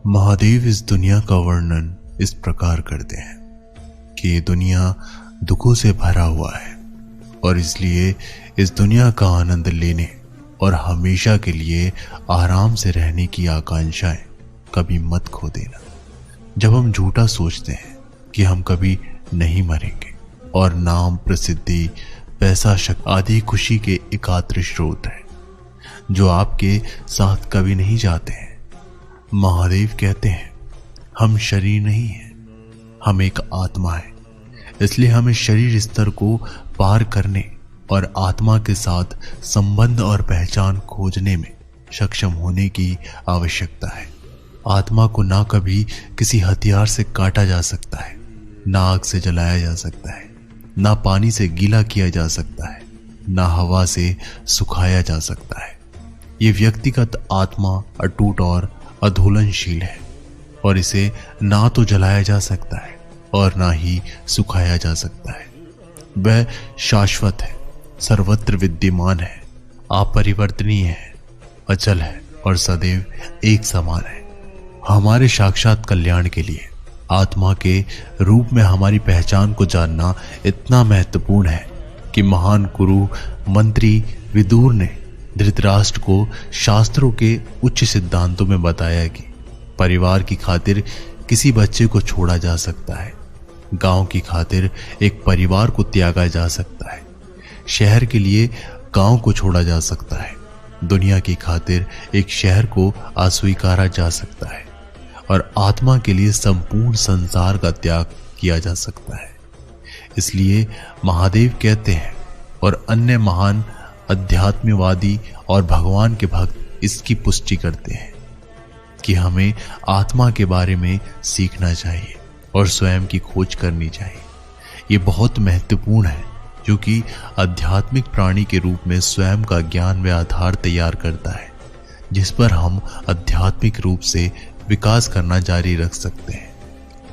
महादेव इस दुनिया का वर्णन इस प्रकार करते हैं कि ये दुनिया दुखों से भरा हुआ है और इसलिए इस दुनिया का आनंद लेने और हमेशा के लिए आराम से रहने की आकांक्षाएं कभी मत खो देना। जब हम झूठा सोचते हैं कि हम कभी नहीं मरेंगे और नाम, प्रसिद्धि, पैसा, शक्ति आदि खुशी के एकात्र स्रोत हैं जो आपके साथ कभी नहीं जाते हैं। महादेव कहते हैं हम शरीर नहीं हैं, हम एक आत्मा है, इसलिए हमें शरीर स्तर को पार करने और आत्मा के साथ संबंध और पहचान खोजने में सक्षम होने की आवश्यकता है। आत्मा को ना कभी किसी हथियार से काटा जा सकता है, ना आग से जलाया जा सकता है, ना पानी से गीला किया जा सकता है, ना हवा से सुखाया जा सकता है। ये व्यक्तिगत आत्मा अटूट और अधोलनशील है और इसे ना तो जलाया जा सकता है और ना ही सुखाया जा सकता है। वह शाश्वत है, सर्वत्र विद्यमान है, अपरिवर्तनीय है, अचल है और सदैव एक समान है। हमारे साक्षात कल्याण के लिए आत्मा के रूप में हमारी पहचान को जानना इतना महत्वपूर्ण है कि महान गुरु मंत्री विदुर ने धृतराष्ट्र को शास्त्रों के उच्च सिद्धांतों में बताया कि परिवार की खातिर किसी बच्चे को छोड़ा जा सकता है, गांव की खातिर एक परिवार को त्यागा जा सकता है, शहर के लिए गांव को छोड़ा जा सकता है, दुनिया की खातिर एक शहर को अस्वीकारा जा सकता है और आत्मा के लिए संपूर्ण संसार का त्याग किया जा सकता है। इसलिए महादेव कहते हैं और अन्य महान अध्यात्मवादी और भगवान के भक्त इसकी पुष्टि करते हैं कि हमें आत्मा के बारे में सीखना चाहिए और स्वयं की खोज करनी चाहिए। ये बहुत महत्वपूर्ण है क्योंकि आध्यात्मिक प्राणी के रूप में स्वयं का ज्ञान व आधार तैयार करता है जिस पर हम आध्यात्मिक रूप से विकास करना जारी रख सकते हैं।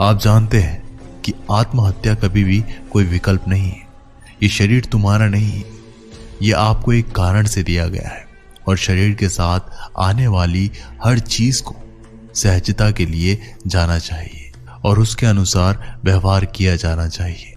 आप जानते हैं कि आत्महत्या कभी भी कोई विकल्प नहीं है। ये शरीर तुम्हारा नहीं है, ये आपको एक कारण से दिया गया है और शरीर के साथ आने वाली हर चीज को सहजता के लिए जाना चाहिए और उसके अनुसार व्यवहार किया जाना चाहिए।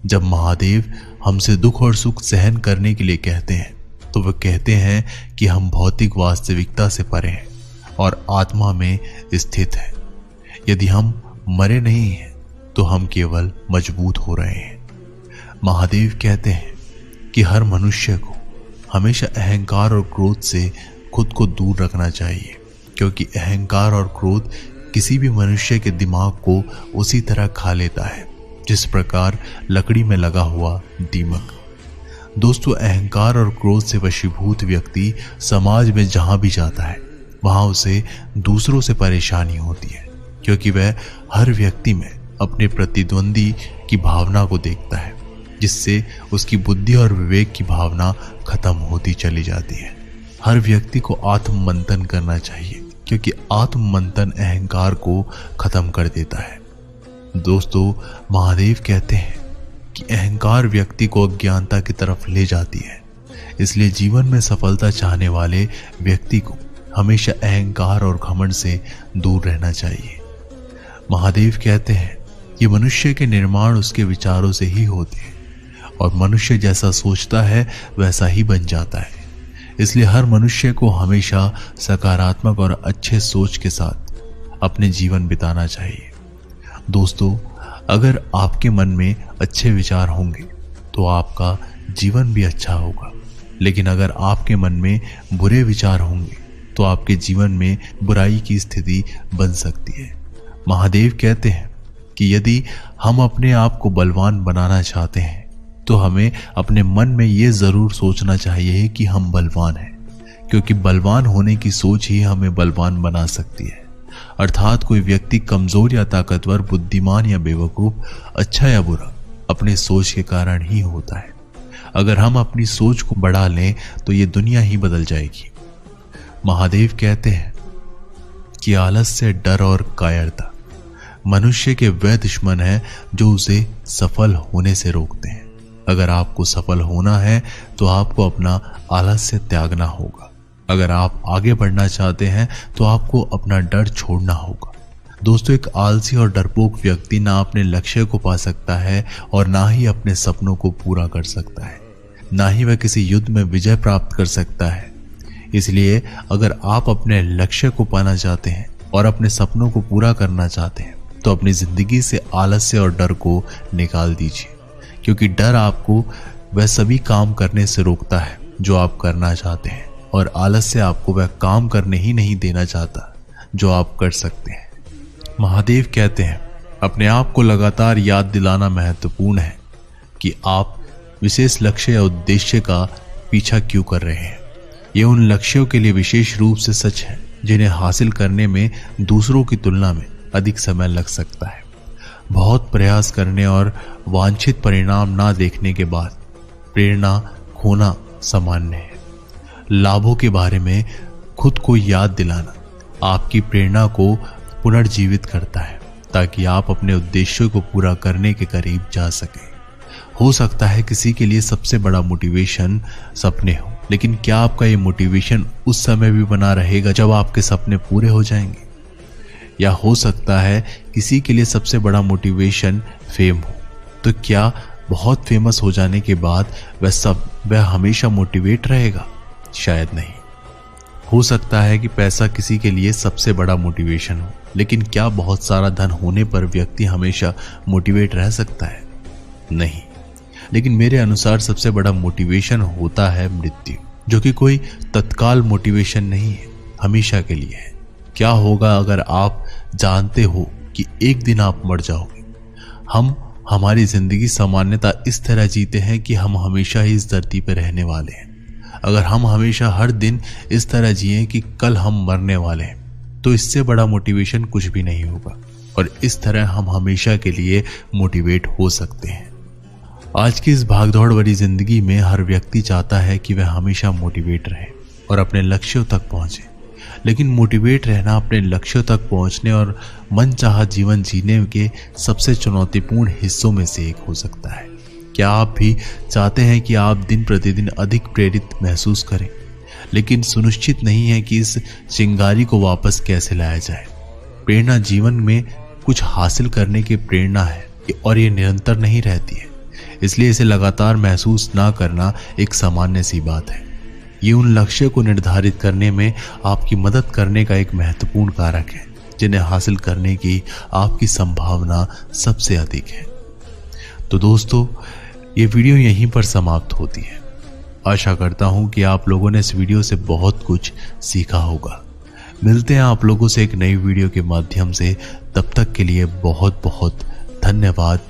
जब महादेव हमसे दुख और सुख सहन करने के लिए कहते हैं तो वह कहते हैं कि हम भौतिक वास्तविकता से परे हैं और आत्मा में स्थित है। यदि हम मरे नहीं हैं तो हम केवल मजबूत हो रहे हैं। महादेव कहते हैं कि हर मनुष्य को हमेशा अहंकार और क्रोध से खुद को दूर रखना चाहिए क्योंकि अहंकार और क्रोध किसी भी मनुष्य के दिमाग को उसी तरह खा लेता है जिस प्रकार लकड़ी में लगा हुआ दीमक। दोस्तों, अहंकार और क्रोध से वशीभूत व्यक्ति समाज में जहां भी जाता है वहां उसे दूसरों से परेशानी होती है क्योंकि वह हर व्यक्ति में अपने प्रतिद्वंदी की भावना को देखता है जिससे उसकी बुद्धि और विवेक की भावना खत्म होती चली जाती है। हर व्यक्ति को आत्म मंथन करना चाहिए क्योंकि आत्म मंथन अहंकार को खत्म कर देता है। दोस्तों, महादेव कहते हैं कि अहंकार व्यक्ति को अज्ञानता की तरफ ले जाती है, इसलिए जीवन में सफलता चाहने वाले व्यक्ति को हमेशा अहंकार और घमंड से दूर रहना चाहिए। महादेव कहते हैं कि मनुष्य के निर्माण उसके विचारों से ही होते हैं और मनुष्य जैसा सोचता है वैसा ही बन जाता है। इसलिए हर मनुष्य को हमेशा सकारात्मक और अच्छे सोच के साथ अपने जीवन बिताना चाहिए। दोस्तों, अगर आपके मन में अच्छे विचार होंगे तो आपका जीवन भी अच्छा होगा, लेकिन अगर आपके मन में बुरे विचार होंगे तो आपके जीवन में बुराई की स्थिति बन सकती है। महादेव कहते हैं कि यदि हम अपने आप को बलवान बनाना चाहते हैं तो हमें अपने मन में ये जरूर सोचना चाहिए कि हम बलवान हैं क्योंकि बलवान होने की सोच ही हमें बलवान बना सकती है। अर्थात कोई व्यक्ति कमजोर या ताकतवर, बुद्धिमान या बेवकूफ, अच्छा या बुरा अपने सोच के कारण ही होता है। अगर हम अपनी सोच को बढ़ा लें तो ये दुनिया ही बदल जाएगी। महादेव कहते हैं कि आलस्य, डर और कायरता मनुष्य के वे दुश्मन हैं जो उसे सफल होने से रोकते हैं। अगर आपको सफल होना है तो आपको अपना आलस्य त्यागना होगा अगर आप आगे बढ़ना चाहते हैं तो आपको अपना डर छोड़ना होगा। दोस्तों, एक आलसी और डरपोक व्यक्ति ना अपने लक्ष्य को पा सकता है और ना ही अपने सपनों को पूरा कर सकता है, ना ही वह किसी युद्ध में विजय प्राप्त कर सकता है। इसलिए अगर आप अपने लक्ष्य को पाना चाहते हैं और अपने सपनों को पूरा करना चाहते हैं तो अपनी जिंदगी से आलस्य और डर को निकाल दीजिए, क्योंकि डर आपको वह सभी काम करने से रोकता है जो आप करना चाहते हैं, और आलस्य आपको वह काम करने ही नहीं देना चाहता जो आप कर सकते हैं। महादेव कहते हैं, अपने आप को लगातार याद दिलाना महत्वपूर्ण है कि आप विशेष लक्ष्य या उद्देश्य का पीछा क्यों कर रहे हैं। ये उन लक्ष्यों के लिए विशेष रूप से सच है जिन्हें हासिल करने में दूसरों की तुलना में अधिक समय लग सकता है। बहुत प्रयास करने और वांछित परिणाम ना देखने के बाद प्रेरणा खोना सामान्य है। लाभों के बारे में खुद को याद दिलाना आपकी प्रेरणा को पुनर्जीवित करता है ताकि आप अपने उद्देश्यों को पूरा करने के करीब जा सकें। हो सकता है किसी के लिए सबसे बड़ा मोटिवेशन सपने हो, लेकिन क्या आपका ये मोटिवेशन उस समय भी बना रहेगा जब आपके सपने पूरे हो जाएंगे? या हो सकता है किसी के लिए सबसे बड़ा मोटिवेशन फेम हो, तो क्या बहुत फेमस हो जाने के बाद वह हमेशा मोटिवेट रहेगा? शायद नहीं। हो सकता है कि पैसा किसी के लिए सबसे बड़ा मोटिवेशन हो, लेकिन क्या बहुत सारा धन होने पर व्यक्ति हमेशा मोटिवेट रह सकता है? नहीं। लेकिन मेरे अनुसार सबसे बड़ा मोटिवेशन होता है मृत्यु, जो कि कोई तत्काल मोटिवेशन नहीं है, हमेशा के लिए है। क्या होगा अगर आप जानते हो कि एक दिन आप मर जाओगे? हम हमारी जिंदगी सामान्यतः इस तरह जीते हैं कि हम हमेशा ही इस धरती पर रहने वाले हैं। अगर हम हमेशा हर दिन इस तरह जिए कि कल हम मरने वाले हैं, तो इससे बड़ा मोटिवेशन कुछ भी नहीं होगा, और इस तरह हम हमेशा के लिए मोटिवेट हो सकते हैं। आज की इस भागदौड़ भरी जिंदगी में हर व्यक्ति चाहता है कि वह हमेशा मोटिवेट रहे और अपने लक्ष्यों तक पहुंचे, लेकिन मोटिवेट रहना अपने लक्ष्यों तक पहुंचने और मनचाहा जीवन जीने के सबसे चुनौतीपूर्ण हिस्सों में से एक हो सकता है। क्या आप भी चाहते हैं कि आप दिन प्रतिदिन अधिक प्रेरित महसूस करें, लेकिन सुनिश्चित नहीं है कि इस चिंगारी को वापस कैसे लाया जाए? प्रेरणा जीवन में कुछ हासिल करने की प्रेरणा है और ये निरंतर नहीं रहती है, इसलिए इसे लगातार महसूस ना करना एक सामान्य सी बात है। ये उन लक्ष्य को निर्धारित करने में आपकी मदद करने का एक महत्वपूर्ण कारक है जिन्हें हासिल करने की आपकी संभावना सबसे अधिक है। तो दोस्तों, ये वीडियो यहीं पर समाप्त होती है। आशा करता हूं कि आप लोगों ने इस वीडियो से बहुत कुछ सीखा होगा। मिलते हैं आप लोगों से एक नई वीडियो के माध्यम से। तब तक के लिए बहुत बहुत धन्यवाद।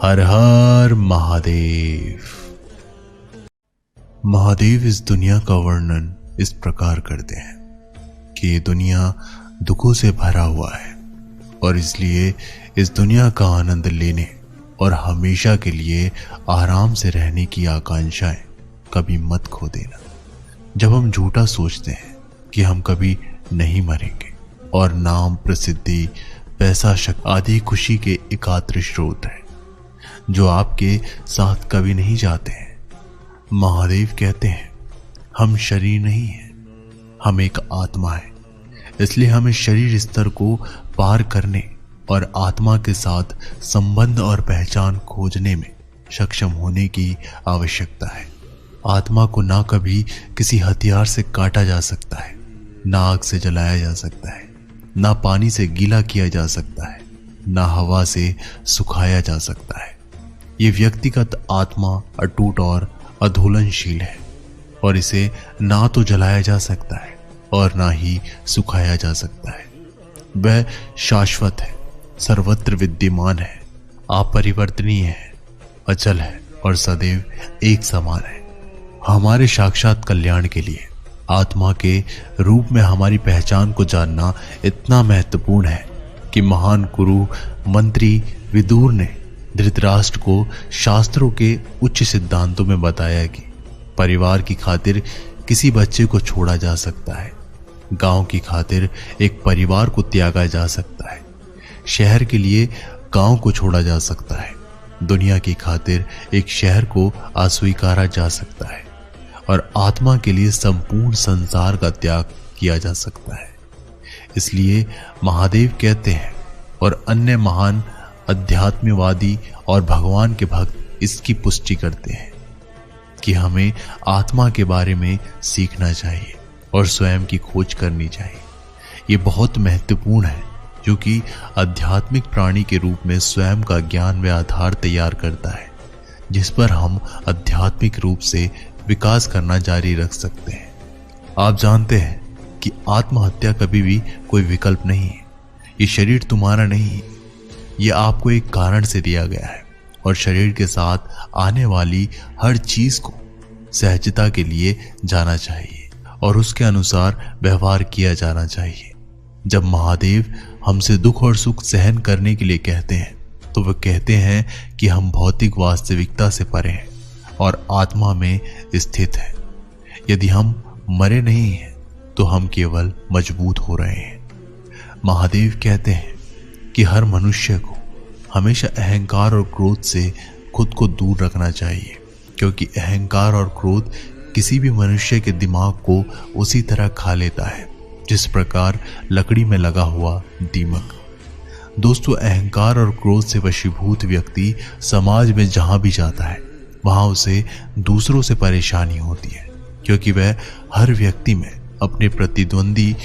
हर हर महादेव। महादेव इस दुनिया का वर्णन इस प्रकार करते हैं कि ये दुनिया दुखों से भरा हुआ है, और इसलिए इस दुनिया का आनंद लेने और हमेशा के लिए आराम से रहने की आकांक्षाएं कभी मत खो देना। जब हम झूठा सोचते हैं कि हम कभी नहीं मरेंगे और नाम, प्रसिद्धि, पैसा, शक्ति आदि खुशी के एकात्र स्रोत हैं जो आपके साथ कभी नहीं जाते हैं। महादेव कहते हैं, हम शरीर नहीं हैं, हम एक आत्मा है, इसलिए हमें शरीर स्तर को पार करने और आत्मा के साथ संबंध और पहचान खोजने में सक्षम होने की आवश्यकता है। आत्मा को ना कभी किसी हथियार से काटा जा सकता है, ना आग से जलाया जा सकता है, ना पानी से गीला किया जा सकता है, ना हवा से सुखाया जा सकता है। ये व्यक्तिगत आत्मा अटूट और अधोलनशील है, और इसे ना तो जलाया जा सकता है और ना ही सुखाया जा सकता है। वह शाश्वत है, सर्वत्र विद्यमान है, अपरिवर्तनीय है, अचल है और सदैव एक समान है। हमारे साक्षात कल्याण के लिए आत्मा के रूप में हमारी पहचान को जानना इतना महत्वपूर्ण है कि महान गुरु मंत्री विदुर ने धृतराष्ट्र को शास्त्रों के उच्च सिद्धांतों में बताया कि परिवार की खातिर किसी बच्चे को छोड़ा जा सकता है, गांव की खातिर एक परिवार को त्यागा जा सकता है, शहर के लिए गांव को छोड़ा जा सकता है, दुनिया की खातिर एक शहर को अस्वीकारा जा सकता है, और आत्मा के लिए संपूर्ण संसार का त्याग किया जा सकता है। इसलिए महादेव कहते हैं और अन्य महान अध्यात्मवादी और भगवान के भक्त इसकी पुष्टि करते हैं कि हमें आत्मा के बारे में सीखना चाहिए और स्वयं की खोज करनी चाहिए। ये बहुत महत्वपूर्ण है, क्योंकि आध्यात्मिक प्राणी के रूप में स्वयं का ज्ञान व आधार तैयार करता है, जिस पर हम आध्यात्मिक रूप से विकास करना जारी रख सकते हैं। आप जानते हैं कि आत्महत्या कभी भी कोई विकल्प नहीं है। ये शरीर तुम्हारा नहीं है, ये आपको एक कारण से दिया गया है और शरीर के साथ आने वाली हर चीज को सहजता के लिए जाना चाहिए और उसके अनुसार व्यवहार किया जाना चाहिए। जब महादेव हमसे दुख और सुख सहन करने के लिए कहते हैं तो वे कहते हैं कि हम भौतिक वास्तविकता से परे हैं और आत्मा में स्थित हैं। यदि हम मरे नहीं हैं तो हम केवल मजबूत हो रहे हैं। महादेव कहते हैं कि हर मनुष्य को हमेशा अहंकार और क्रोध से खुद को दूर रखना चाहिए, क्योंकि अहंकार और क्रोध किसी भी मनुष्य के दिमाग को उसी तरह खा लेता है जिस प्रकार लकड़ी में लगा हुआ दीमक। दोस्तों, अहंकार और क्रोध से वशीभूत व्यक्ति समाज में जहां भी जाता है वहां उसे दूसरों से परेशानी होती है, क्योंकि वह हर व्यक्ति में अपने प्रतिद्वंदी